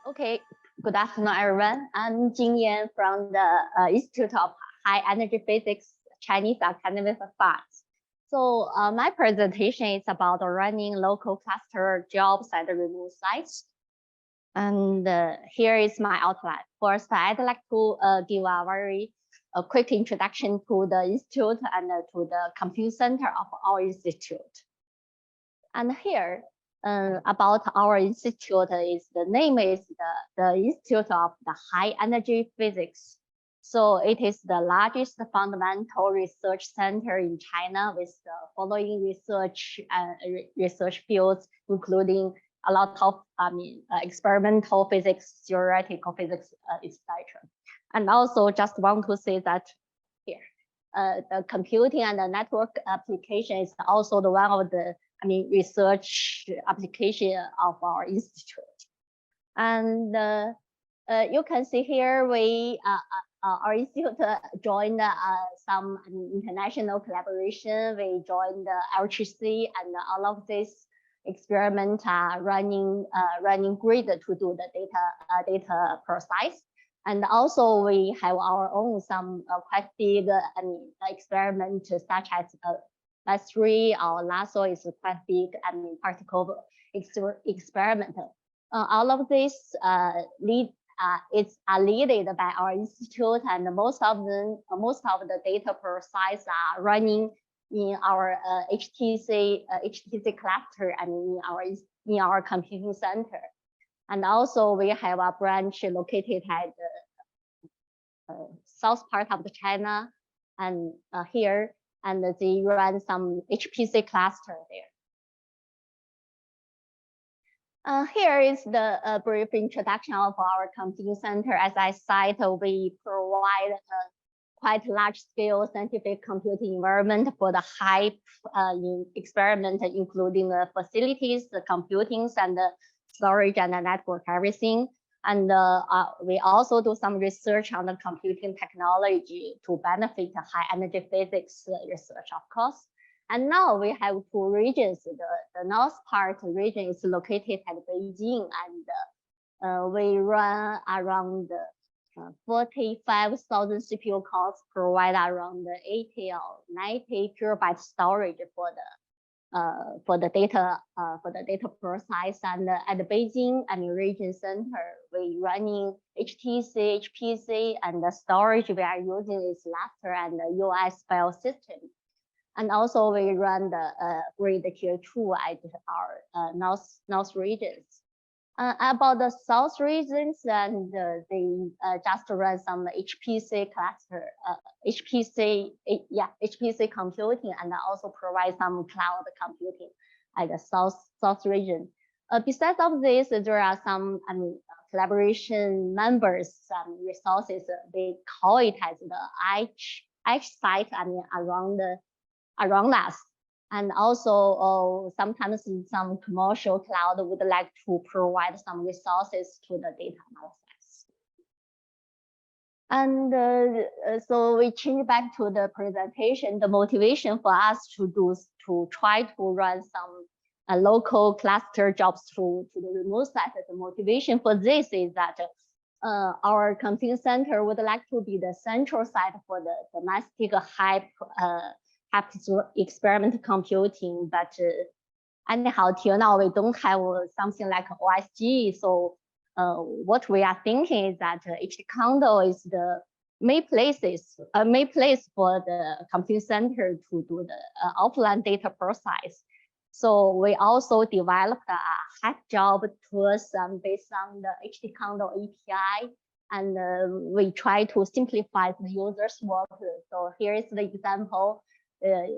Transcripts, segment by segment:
Okay, good afternoon, everyone. I'm Jingyan from the Institute of High Energy Physics, Chinese Academy of Science. So my presentation is about running local cluster jobs at remote sites. And here is my outline. First, I'd like to give a very quick introduction to the institute and to the computing center of our institute. And here, about our institute is the name is the Institute of the High Energy Physics. So it is the largest fundamental research center in China with the following research fields, including a lot of experimental physics, theoretical physics, etc. And also just want to say that here, the computing and the network application is also the one of the research application of our institute. And you can see here our institute joined some international collaboration. We joined the HTC, and all of this experiment running grid to do the data process. And also we have our own some quite big experiment such as S3 or LASSO is quite big particle experiment. All of this it's led by our institute, and most of the data process are running in our HTC cluster and in our computing center. And also we have a branch located at the south part of China, and here. And they run some HPC cluster there. Here is the brief introduction of our computing center. As I said, we provide a quite large-scale scientific computing environment for the high experiment, including the facilities, the computings, and the storage and the network, everything. And we also do some research on the computing technology to benefit high energy physics research, of course. And now we have two regions. The north part region is located at Beijing, and we run around 45,000 CPU cores, provide around 80 or 90 terabyte storage for the data process. And at the Beijing region center, we running HTC, HPC, and the storage we are using is Lustre and the US file system. And also we run the grid tier 2 at our north regions. About the south regions, and they just run some HPC cluster, HPC computing, and also provide some cloud computing at the south region. Besides of this, there are some collaboration members, some resources. They call it as the H site, around us. And also sometimes some commercial cloud would like to provide some resources to the data analysis. And so we change back to the presentation. The motivation for us to try to run some local cluster jobs to the remote site. The motivation for this is that our computing center would like to be the central site for the domestic high experiment computing, but anyhow, till now we don't have something like OSG. So what we are thinking is that HTCondor is the main place for the computing center to do the offline data process. So we also developed a hack job tools based on the HTCondor API, and we try to simplify the user's work. So here is the example.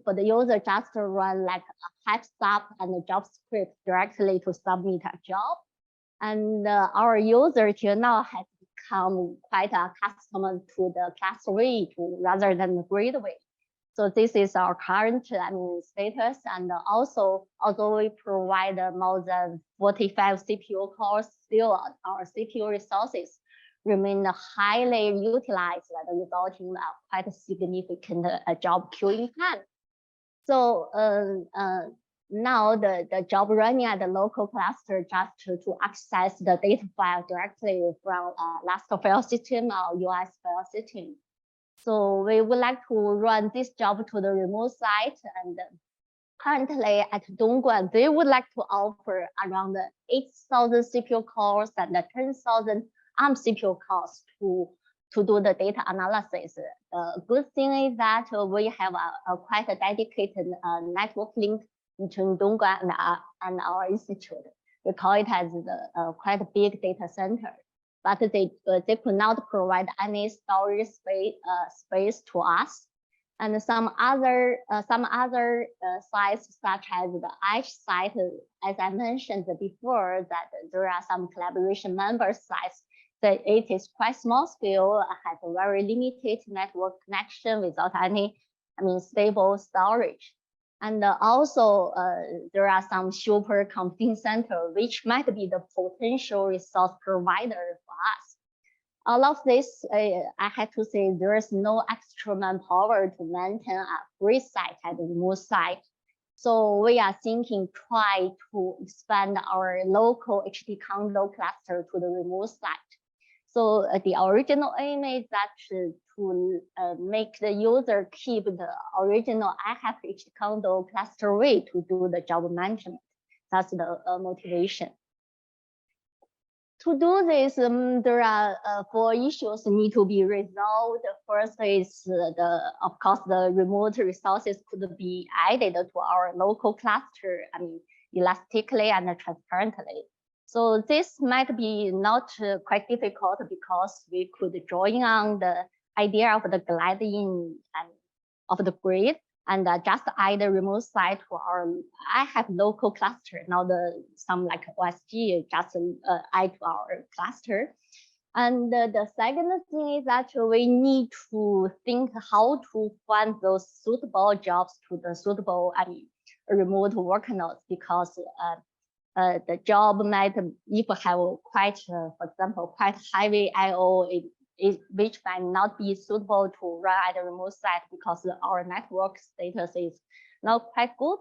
For the user just to run like a hack stop and a job script directly to submit a job. And our user till now has become quite accustomed to the class way rather than the grid way. So this is our current status. And also, although we provide more than 45 CPU cores, still our CPU resources remain highly utilized, resulting in quite a significant job queuing time. So now the job running at the local cluster just to access the data file directly from last file system or US file system. So we would like to run this job to the remote site, and currently at Dongguan, they would like to offer around 8,000 CPU cores and 10,000 ARM CPU cores to do the data analysis. The good thing is that we have a quite a dedicated network link between Dongguan and our institute. We call it as the quite a big data center, but they could not provide any storage space to us. And some other sites, such as the Edge site, as I mentioned before, that there are some collaboration member sites that it is quite small scale, has a very limited network connection without any, stable storage. And also there are some super computing center, which might be the potential resource provider for us. All of this, I had to say, there is no extra manpower to maintain a free site at the remote site. So we are thinking try to expand our local HTCondor cluster to the remote site. So the original aim is that to make the user keep the original HTCondor cluster way to do the job management. That's the motivation. To do this, there are 4 issues need to be resolved. First is of course, the remote resources could be added to our local cluster, elastically and transparently. So this might be not quite difficult because we could join on the idea of the gliding of the grid and just add a remote site to our. I have local cluster now. Some like OSG just add to our cluster. And the second thing is that we need to think how to find those suitable jobs to the suitable remote work nodes, because the job might, if have quite, for example, quite heavy I/O, which might not be suitable to run at a remote site because our network status is not quite good.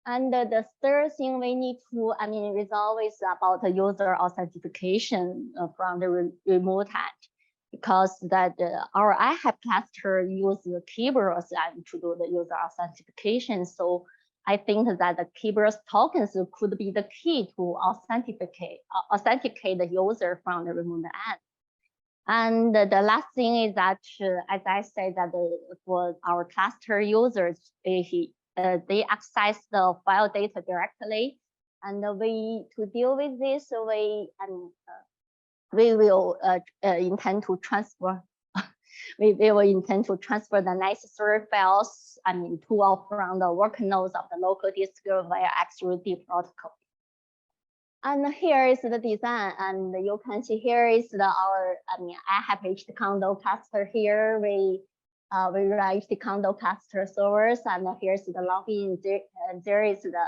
And the third thing we need to resolve is about the user authentication from the remote end, because that our IHAP cluster uses Kerberos to do the user authentication. So I think that the Kerberos tokens could be the key to authenticate the user from the remote end. And the last thing is that, as I said, that for our cluster users, they access the file data directly, and to deal with this, we will intend to transfer. We will intend to transfer the necessary files, to or from the work nodes of the local disk via XUD protocol. And here is the design, and you can see here is our IHAP HTCondor cluster. Here we write HTCondor cluster servers, and here's the login. There is the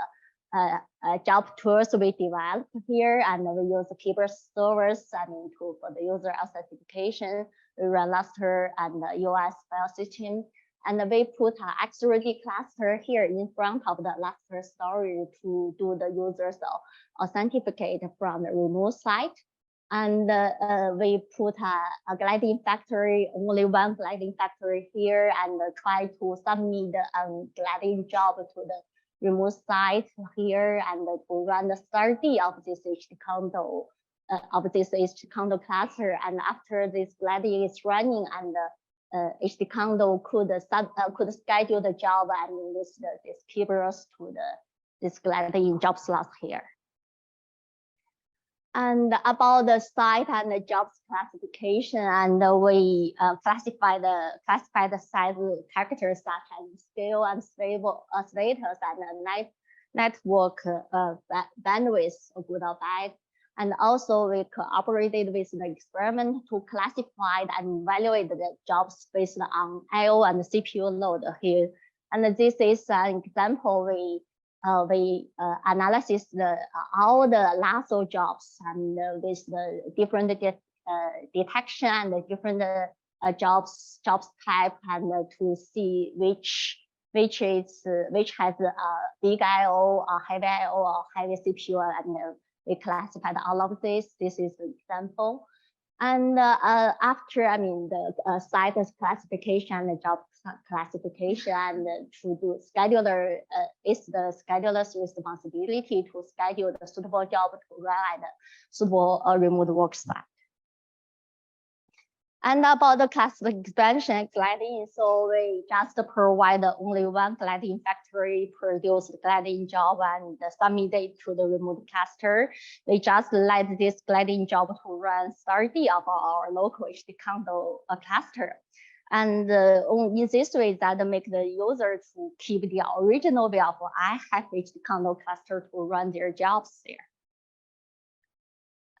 job tools we developed here, and we use the Kerberos servers for the user authentication. We run Lustre and the US file system, and we put an XUD cluster here in front of the Lustre storage to do the users authenticate from the remote site. And we put a gliding factory, only one gliding factory here, and try to submit the gliding job to the remote site here, and to run the study of this HTCondor cluster. And after this gliding is running, and HTCondor could schedule the job and use this Kerberos to this gliding job slot here. And about the site and the jobs classification, and we classify the size characters such as scale and status and network bandwidth, good or bad. And also we cooperated with the experiment to classify and evaluate the jobs based on I/O and CPU load here. And this is an example. We analysis all the lasso jobs and with the different detection and the different jobs type, and to see which which has a big I/O, or heavy I/O, or heavy CPU, and we classified all of this. This is an example. And after, the site classification and the job classification, and to do scheduler, it's the scheduler's responsibility to schedule the suitable job to run at the suitable remote work site. And about the cluster expansion gliding, so we just provide only one gliding factory, produce the gliding job and submit it to the remote cluster. We just let this gliding job to run 30 of our local HTCondor cluster. And in this way, that make the user to keep the original way of I have HTCondor cluster to run their jobs there.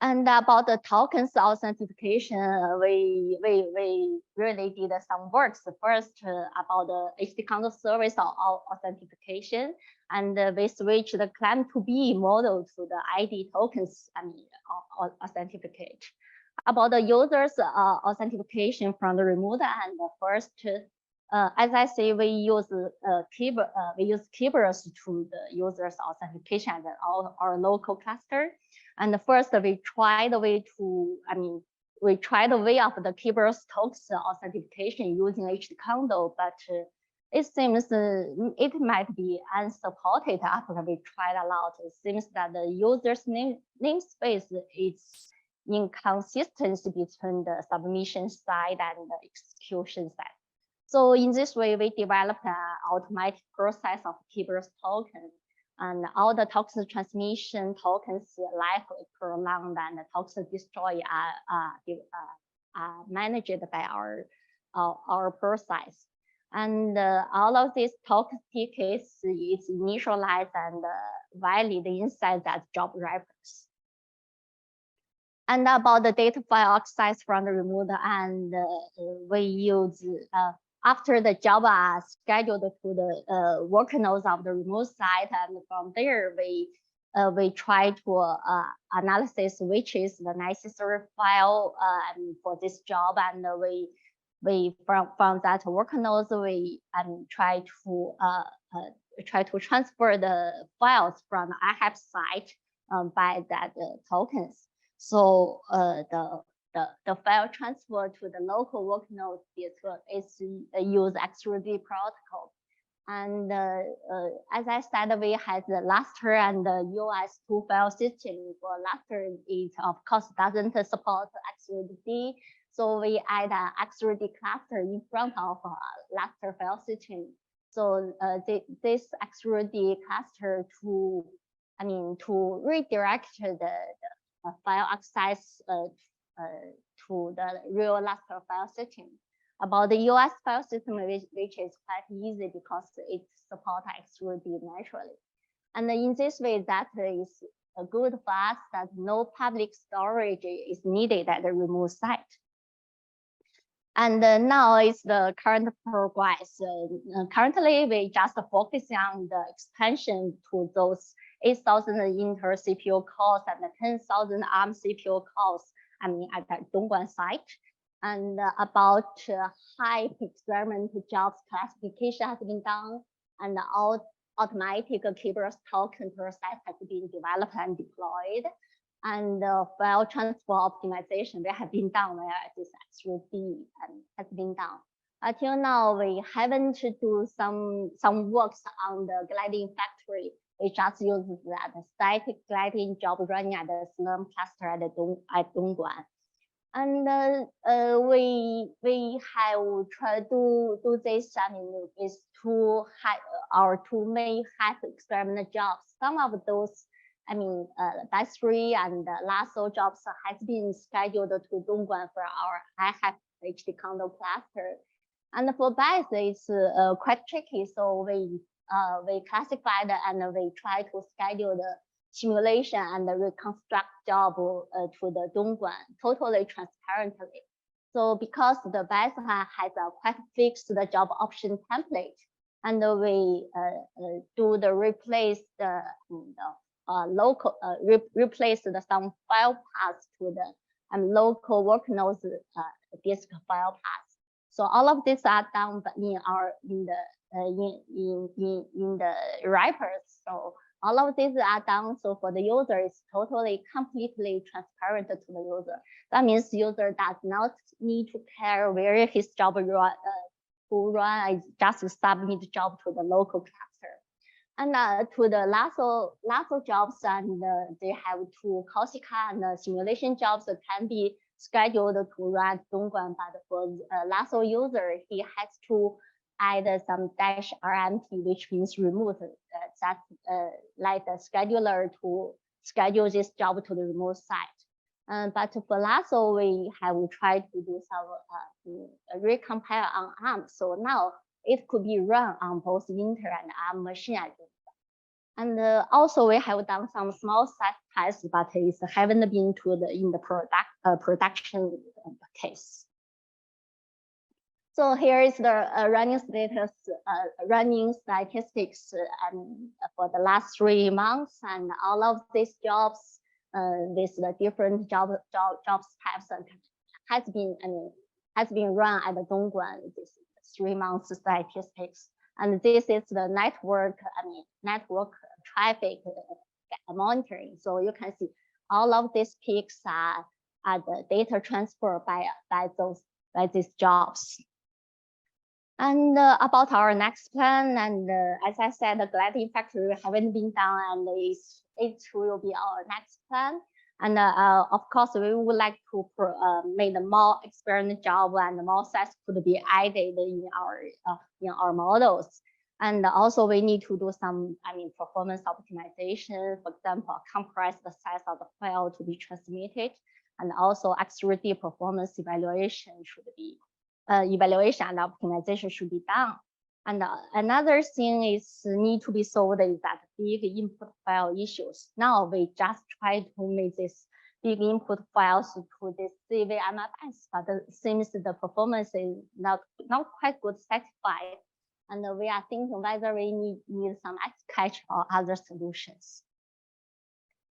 And about the tokens authentication, we really did some works. First, about the HTCondor service authentication, and we switched the claim to be model to the ID tokens authenticate. About the users authentication from the remote, and first, as I say, we use keywords to the users authentication at our local cluster. And first, we try the way of the keywords tokens authentication using HTCondor, but it seems it might be unsupported after we tried a lot. It seems that the user's namespace is inconsistency between the submission side and the execution side. So in this way, we developed an automatic process of keywords token, and all the token transmission tokens life prolonged and the token destroy are managed by our process. And all of these token tickets is initialized and valid inside that job reference. And about the data file access from the remote, and we use after the job are scheduled to the work nodes of the remote site, and from there we try to analysis which is the necessary file for this job, and we from that work nodes we try to transfer the files from the IHAP site by that tokens. So the file transfer to the local work node is use XRD protocol. And as I said, we had the Lustre and the US2 file system. For Lustre, it of course doesn't support XRD, so we add an XRD cluster in front of Lustre file system. So this XRD cluster to redirect the file access to the real Lustre file system. About the US file system, which is quite easy because it supports XRD naturally. And in this way, that is good for us that no public storage is needed at the remote site. And now is the current progress. Currently, we just focus on the expansion to those 8,000 Intel CPU cores and 10,000 ARM CPU cores, at the Dongguan site. And about high experiment jobs classification has been done, and all automatic keywords token process has been developed and deployed. And file transfer optimization that have been done where this XRD has been done. Until now, we haven't do some works on the gliding factory. We just use that static gliding job running at the Slurm cluster at Dongguan. And we have tried to do this. Is our two main high experiment jobs. Some of those, battery and lasso jobs has been scheduled to Dongguan for our IHAP HTCondor cluster. And for BAS, it's quite tricky. So we classified and we try to schedule the simulation and the reconstruct job to the Dongguan totally transparently. So because the BAS has a quite fixed job option template, and we do the replace the local replace some file paths to the local work nodes disk file paths. So all of these are done in in the wrappers. So all of these are done. So for the user, it's totally, completely transparent to the user. That means user does not need to care where his job run. I just submit the job to the local cluster. And to the lasso jobs, and they have two Corsica and simulation jobs that can be scheduled to run Dongguan. But for lasso user, he has to add some -RMT, which means remote, that like the scheduler to schedule this job to the remote site. But for lasso, we have tried to do some recompile on ARM. So now it could be run on both Intel and ARM machine. And also we have done some small set tests, but it haven't been to in the production case. So here is the running status, running statistics for the last 3 months, and all of these jobs, the different jobs types has been run at the Dongguan this 3 months statistics, and this is the network traffic monitoring. So you can see all of these peaks are the data transfer by these jobs. And about our next plan, and as I said, the gliding factory haven't been done, and it will be our next plan. And of course, we would like to make more experiment job, and more sets could be added in our models. And also we need to do some, performance optimization. For example, compress the size of the file to be transmitted, and also X3D performance evaluation should be. Evaluation and optimization should be done. And another thing is need to be solved is that big input file issues. Now we just try to make this big input files to this CVMFS, but it seems the performance is not quite good satisfied. And we are thinking whether we need some XCache or other solutions.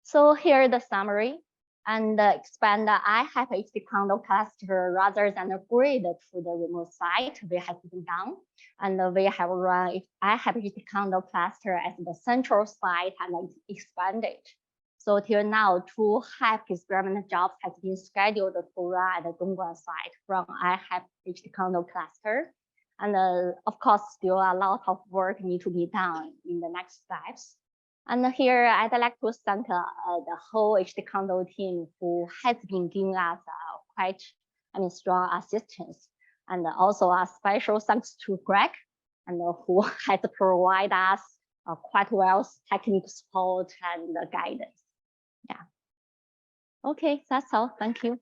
So here is the summary. And expand the HTCondor cluster rather than a grid to the remote site, we have been done. And we have run HTCondor cluster as the central site and expanded. So till now, 2 HYPE experiment jobs have been scheduled to run at the Dongguan site from HTCondor cluster. And of course, still a lot of work need to be done in the next steps. And here I'd like to thank the whole HTCondor team who has been giving us quite strong assistance. And also a special thanks to Greg, and who has provided us quite well technical support and guidance. Yeah. Okay, that's all. Thank you.